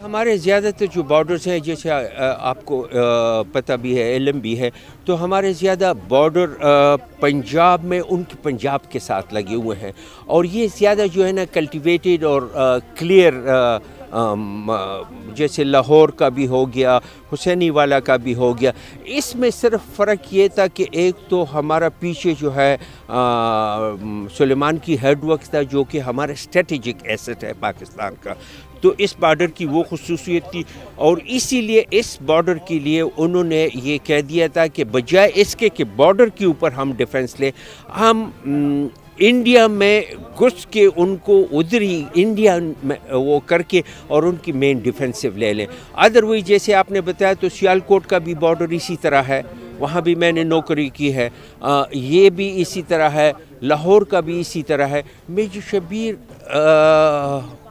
ہمارے زیادہ تر جو بارڈرز ہیں، جیسے آپ کو پتہ بھی ہے، علم بھی ہے، تو ہمارے زیادہ بارڈر پنجاب میں ان کے پنجاب کے ساتھ لگے ہوئے ہیں، اور یہ زیادہ جو ہے نا کلٹیویٹڈ اور کلیئر، جیسے لاہور کا بھی ہو گیا، حسینی والا کا بھی ہو گیا۔ اس میں صرف فرق یہ تھا کہ ایک تو ہمارا پیچھے جو ہے سلیمان کی ہیڈ ورک تھا، جو کہ ہمارا اسٹریٹجک ایسٹ ہے پاکستان کا، تو اس بارڈر کی وہ خصوصیت تھی، اور اسی لیے اس بارڈر کے لیے انہوں نے یہ کہہ دیا تھا کہ بجائے اس کے کہ بارڈر کے اوپر ہم ڈیفنس لیں، ہم انڈیا میں گھس کے ان کو ادھر ہی انڈیا میں وہ کر کے اور ان کی مین ڈیفینسو لے لیں۔ ادروائز جیسے آپ نے بتایا تو سیالکوٹ کا بھی بارڈر اسی طرح ہے، وہاں بھی میں نے نوکری کی ہے، یہ بھی اسی طرح ہے، لاہور کا بھی اسی طرح ہے۔ میجر شبیر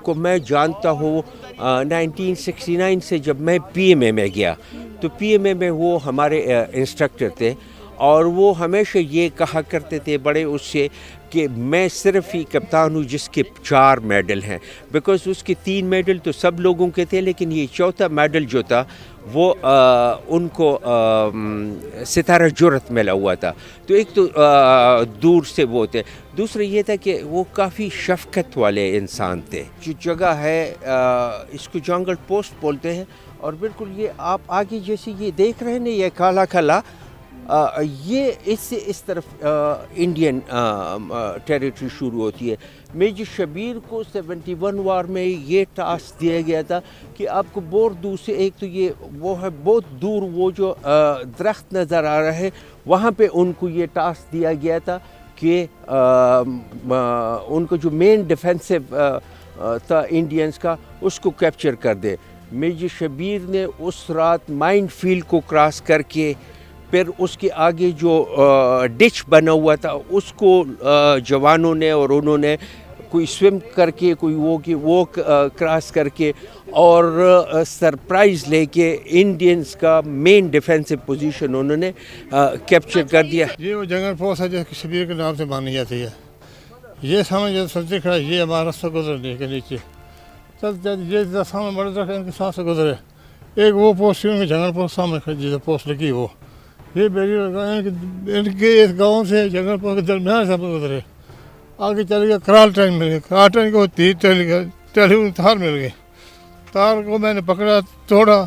کو میں جانتا ہوں 1969 سے، جب میں پی ایم اے میں گیا تو پی ایم اے میں وہ ہمارے انسٹرکٹر تھے، اور وہ ہمیشہ یہ کہا کرتے تھے بڑے اس سے کہ میں صرف ہی کپتان ہوں جس کے 4 میڈل ہیں، بیکاز اس کے 3 میڈل تو سب لوگوں کے تھے، لیکن یہ 4تھا میڈل جو تھا وہ ان کو ستارہ جرت ملا ہوا تھا۔ تو ایک تو دور سے وہ تھے، دوسرا یہ تھا کہ وہ کافی شفقت والے انسان تھے۔ جو جگہ ہے اس کو جنگل پوسٹ بولتے ہیں، اور بالکل یہ آپ آگے جیسے یہ دیکھ رہے ہیں نا، یہ کالا کالا، یہ اس سے اس طرف انڈین ٹیریٹری شروع ہوتی ہے۔ میجر شبیر کو 71 وار میں یہ ٹاسک دیا گیا تھا کہ آپ کو بہت دور سے، ایک تو یہ وہ ہے بہت دور، وہ جو درخت نظر آ رہا ہے وہاں پہ ان کو یہ ٹاسک دیا گیا تھا کہ ان کو جو مین ڈیفینسو تھا انڈینز کا، اس کو کیپچر کر دے۔ میجر شبیر نے اس رات مائن فیلڈ کو کراس کر کے، پھر اس کے آگے جو ڈچ بنا ہوا تھا اس کو جوانوں نے اور انہوں نے کوئی سویم کر کے، کوئی وہ کراس کر کے، اور سرپرائز لے کے انڈینز کا مین ڈیفینسو پوزیشن انہوں نے کیپچر کر دیا۔ یہ وہ جنگل پوسٹ ہے جو شبیر کے نام سے مانی جاتی ہے۔ یہ سامنے سبزی کھڑا، یہ ہمارا راستہ گزرنے کے نیچے یہ سامنے بڑے درخت ان کے ساتھ سے گزرے، ایک وہ پوسٹ ان کے جنگل پوسٹ سامنے کھڑی جیسے پوسٹ لگی، وہ یہ بیریئر لگا ان کے اس گاؤں سے جنگل پوسٹ کے درمیان سے گزرے، آگے چلے گیا کرال ٹرین مل گئی، کرال ٹرین کو ٹیلی فون تار مل گئی، تار کو میں نے پکڑا، توڑا،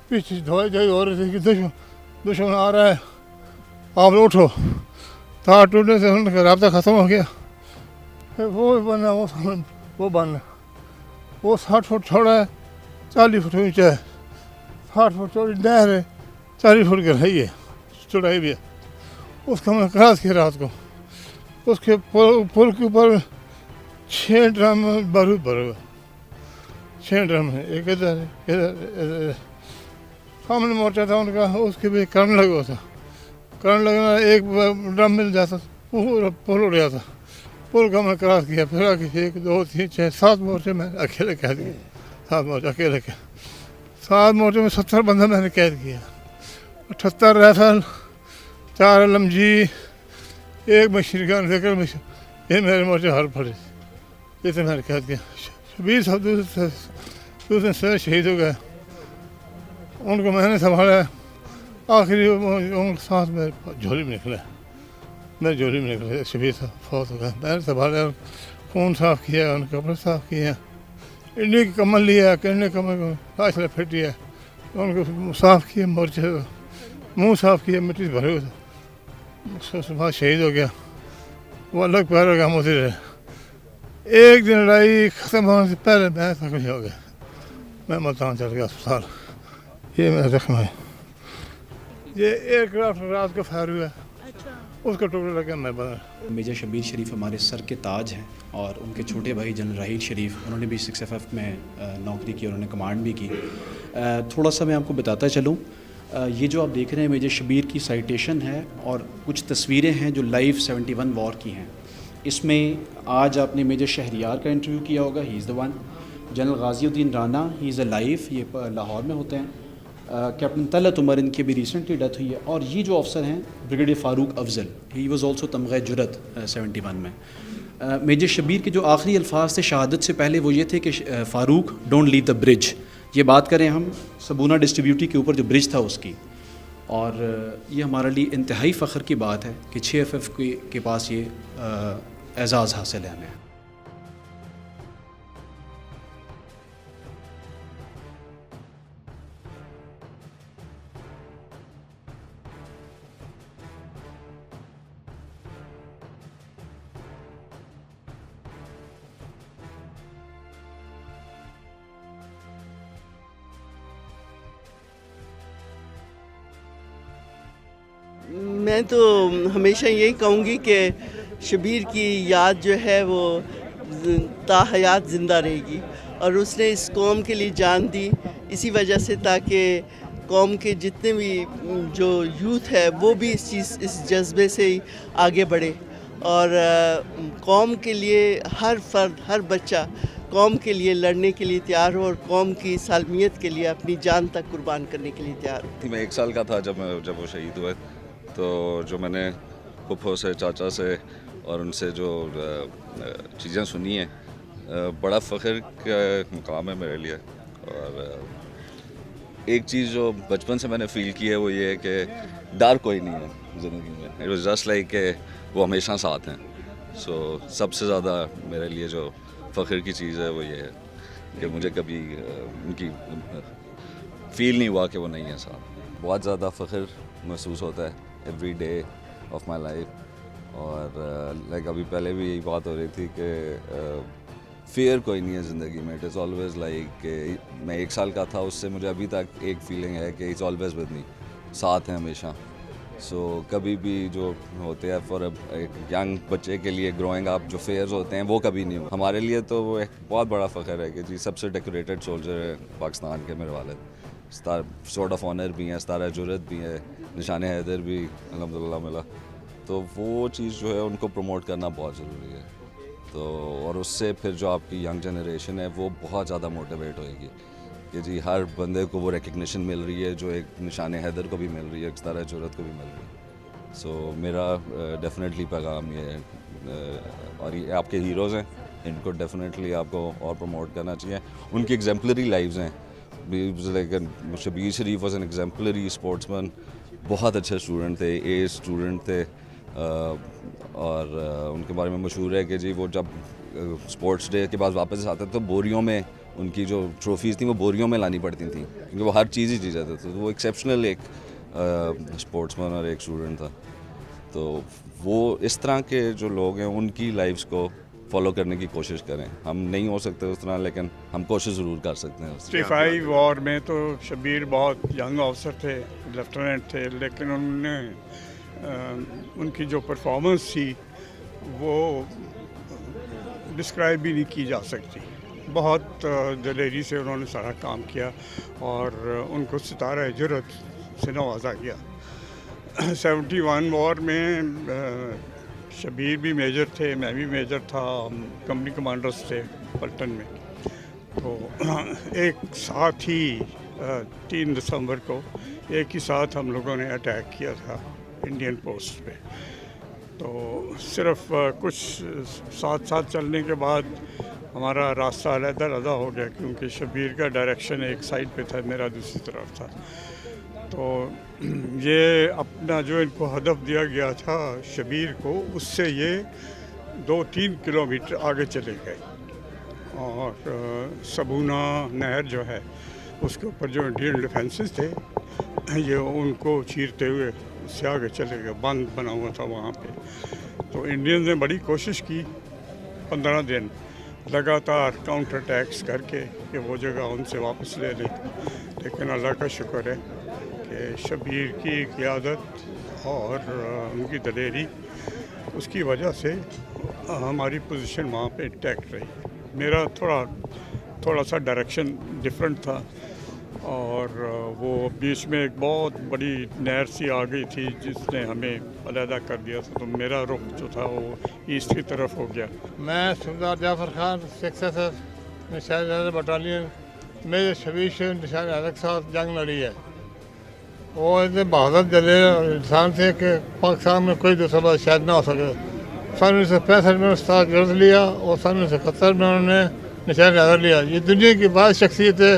پیچھے دھوائی ہو رہی تھی کہ دشمن آ رہا ہے، آپ اٹھو، تار ٹوٹنے سے ان کا رابطہ ختم ہو گیا، پھر وہ بننا، وہ بننا، وہ 60 فٹ چوڑا ہے، 40 فٹ اونچا ہے، 60 فٹ چوڑی نہر ہے، 40 فٹ گہرائی ہے، چوڑائی بھی ہے، اس کا میں کراس کیا رات کو، اس کے پل کے اوپر 6 ڈرم بارود بھرے ہوئے، 6 ڈرم ہے، ایک ادھر سامنے مورچہ تھا ان کا، اس کے بھی کرنٹ لگا تھا، کرنٹ لگنا، ایک ڈرم مل جاتا پورا پل اڑ جاتا، پل کا میں کراس کیا، پھر آگے 1 2 3 4 7 مورچے میں اکیلے قید کیے، 7 مورچے اکیلے کے، 7 مورچے میں 70 بندہ میں نے قید کیا، 78 رائفل، 4 LMG، 1 مشین گن، یہ میرے مورچے ہر پڑے، یہ سے میں نے قید کیا۔ شبیر صاحب دوسرے سے شہید ہو گئے، ان کو میں نے سنبھالا، آخری ان کے ساتھ میں جھولی میں نکلا، میں جھولی میں نکلا، شبیر صاحب فوت ہو گئے، میں نے سنبھالا، خون صاف کیا، ان کے کپڑے صاف کیے، انڈی کی کمل لیا، کنڈے کمل کو فاصلہ پھٹیا، ان کو صاف کیا، مورچے منہ صاف کیا، مٹی سے بھرے ہوئے تھے، اس کے بعد شہید ہو گیا، وہ الگ پیارے کا مدیر ہے۔ ایک دن لڑائی ختم ہونے سے پہلے میں زخمی ہو گیا، میں ملتان چل گیا اسپتال، یہ میرا زخم ہے، یہ ایئر کرافٹ رات کو فائر ہوا، اس کا ٹکڑا لگا میں بنا۔ میجر شبیر شریف ہمارے سر کے تاج ہیں، اور ان کے چھوٹے بھائی جنرل راحیل شریف، انہوں نے بھی 6FF میں نوکری کی، انہوں نے کمانڈ بھی کی۔ تھوڑا سا میں آپ کو بتاتا چلوں، یہ جو آپ دیکھ رہے ہیں میجر شبیر کی سائٹیشن ہے، اور کچھ تصویریں ہیں جو لائیو 71 وار کی ہیں۔ اس میں آج آپ نے میجر شہریار کا انٹرویو کیا ہوگا، ہی از the one. General Ghazi Uddin Rana, he is a life, یہ لاہور میں ہوتے ہیں۔ کیپٹن طلعت عمر، ان کی بھی ریسنٹلی ڈیتھ ہوئی ہے۔ اور یہ جو افسر ہیں brigadier Farooq Afzal, he was also تمغہ جرت 71 میں۔ میجر شبیر کے جو آخری الفاظ تھے شہادت سے پہلے وہ یہ تھے کہ فاروق ڈونٹ لیو دا برج، یہ بات کریں ہم سبونا ڈسٹریبیوٹی کے اوپر جو برج تھا اس کی، اور یہ ہمارے لیے انتہائی فخر کی بات ہے کہ 6FF کے پاس یہ اعزاز حاصل ہے ہمیں. میں تو ہمیشہ یہی کہوں گی کہ شبیر کی یاد جو ہے وہ تا حیات زندہ رہے گی، اور اس نے اس قوم کے لیے جان دی اسی وجہ سے تاکہ قوم کے جتنے بھی جو یوتھ ہے وہ بھی اس جذبے سے ہی آگے بڑھے، اور قوم کے لیے ہر فرد، ہر بچہ قوم کے لیے لڑنے کے لیے تیار ہو، اور قوم کی سالمیت کے لیے اپنی جان تک قربان کرنے کے لیے تیار ہو. میں 1 سال کا تھا جب وہ شہید ہوئے، تو جو میں نے پھپھو سے، چاچا سے اور ان سے جو چیزیں سنی ہیں، بڑا فخر کا مقام ہے میرے لیے. اور ایک چیز جو بچپن سے میں نے فیل کی ہے وہ یہ ہے کہ ڈر کوئی نہیں ہے زندگی میں. اٹ واز جسٹ لائک کہ وہ ہمیشہ ساتھ ہیں. سو سب سے زیادہ میرے لیے جو فخر کی چیز ہے وہ یہ ہے کہ مجھے کبھی ان کی فیل نہیں ہوا کہ وہ نہیں ہے ساتھ. بہت زیادہ فخر محسوس ہوتا ہے every day of my life. اور لائک ابھی پہلے بھی یہی بات ہو رہی تھی کہ فیئر کوئی نہیں ہے زندگی میں. اٹ از آلویز لائک کہ میں 1 سال کا تھا، اس سے مجھے ابھی تک ایک فیلنگ ہے کہ اٹس آلویز ود می، ساتھ ہیں ہمیشہ. سو کبھی بھی جو ہوتے ہیں فار ایک ینگ بچے کے لیے گروئنگ اپ جو فیئرز ہوتے ہیں وہ کبھی نہیں ہو. ہمارے لیے تو وہ ایک بہت بڑا فخر ہے کہ جی سب سے ڈیکوریٹڈ سولجر ہے پاکستان کے میرے والد. سورڈ آف آنر بھی ہیں، ستارہ جرت بھی ہے، نشان حیدر بھی الحمدللہ ملا. تو وہ چیز جو ہے ان کو پروموٹ کرنا بہت ضروری ہے. تو اور اس سے پھر جو آپ کی ینگ جنریشن ہے وہ بہت زیادہ موٹیویٹ ہوئے گی کہ جی ہر بندے کو وہ ریکگنیشن مل رہی ہے جو ایک نشان حیدر کو بھی مل رہی ہے، ایک ستارہ جرت کو بھی مل رہی ہے. سو میرا ڈیفینیٹلی پیغام یہ ہے، اور یہ آپ کے ہیروز ہیں، ان کو ڈیفینیٹلی آپ کو اور پروموٹ کرنا چاہیے. ان کی ایگزیمپلری لائفز ہیں. شبیر شریف واز این ایگزیمپلری اسپورٹس مین، بہت اچھے اسٹوڈنٹ تھے، اے اسٹوڈنٹ تھے. اور ان کے بارے میں مشہور ہے کہ جی وہ جب اسپورٹس ڈے کے بعد واپس آتے تو بوریوں میں ان کی جو ٹرافیز تھیں وہ بوریوں میں لانی پڑتی تھیں کیونکہ وہ ہر چیز ہی چیز جاتے تھے. تو وہ ایکسیپشنل ایک اسپورٹس مین اور ایک اسٹوڈنٹ تھا. تو وہ اس طرح کے جو لوگ ہیں ان کی لائفز کو فالو کرنے کی کوشش کریں. ہم نہیں ہو سکتے اس طرح، لیکن ہم کوشش ضرور کر سکتے ہیں. 65 وار میں تو شبیر بہت ینگ آفیسر تھے، لیفٹیننٹ تھے، لیکن انہوں نے ان کی جو پرفارمنس تھی وہ ڈسکرائب بھی نہیں کی جا سکتی. بہت دلیری سے انہوں نے سارا کام کیا اور ان کو ستارہ جرت سے نوازا گیا. 71 وار میں شبیر بھی میجر تھے، میں بھی میجر تھا، ہم کمپنی کمانڈرز تھے پلٹن میں. تو ایک ساتھ ہی 3 دسمبر کو ایک ہی ساتھ ہم لوگوں نے اٹیک کیا تھا انڈین پوسٹ پہ. تو صرف کچھ ساتھ چلنے کے بعد ہمارا راستہ علیحدہ ہو گیا کیونکہ شبیر کا ڈائریکشن ایک سائڈ پہ تھا، میرا دوسری طرف تھا. تو یہ اپنا جو ان کو ہدف دیا گیا تھا شبیر کو، اس سے یہ 2-3 کلومیٹر آگے چلے گئے. اور سبونا نہر جو ہے اس کے اوپر جو انڈین ڈیفینسز تھے یہ ان کو چیرتے ہوئے اس سے آگے چلے گئے. بند بنا ہوا تھا وہاں پہ. تو انڈینز نے بڑی کوشش کی 15 دن لگاتار کاؤنٹر اٹیکس کر کے کہ وہ جگہ ان سے واپس لے لیں، لیکن اللہ کا شکر ہے کہ شبیر کی قیادت اور ان کی دلیری، اس کی وجہ سے ہماری پوزیشن وہاں پہ انٹیکٹ رہی. میرا تھوڑا سا ڈائریکشن ڈفرینٹ تھا اور وہ بیچ میں ایک بہت بڑی نہر سی آ گئی تھی جس نے ہمیں علیحدہ کر دیا تھا. تو میرا رخ جو تھا وہ ایسٹ کی طرف ہو گیا. میں سردار جعفر خان 6SS نشان حیدر بٹالین میں شبیر سے نشان حیدر کے ساتھ جنگ لڑی ہے. وہ اتنے بہادر جلے اور انسان تھے کہ پاکستان میں کوئی دوسرا بات شاید نہ ہو سکے. 1965 میں استاد جرد لیا اور 1971 میں انہوں نے نشان حیدر لیا. یہ دنیا کی بعض شخصیتیں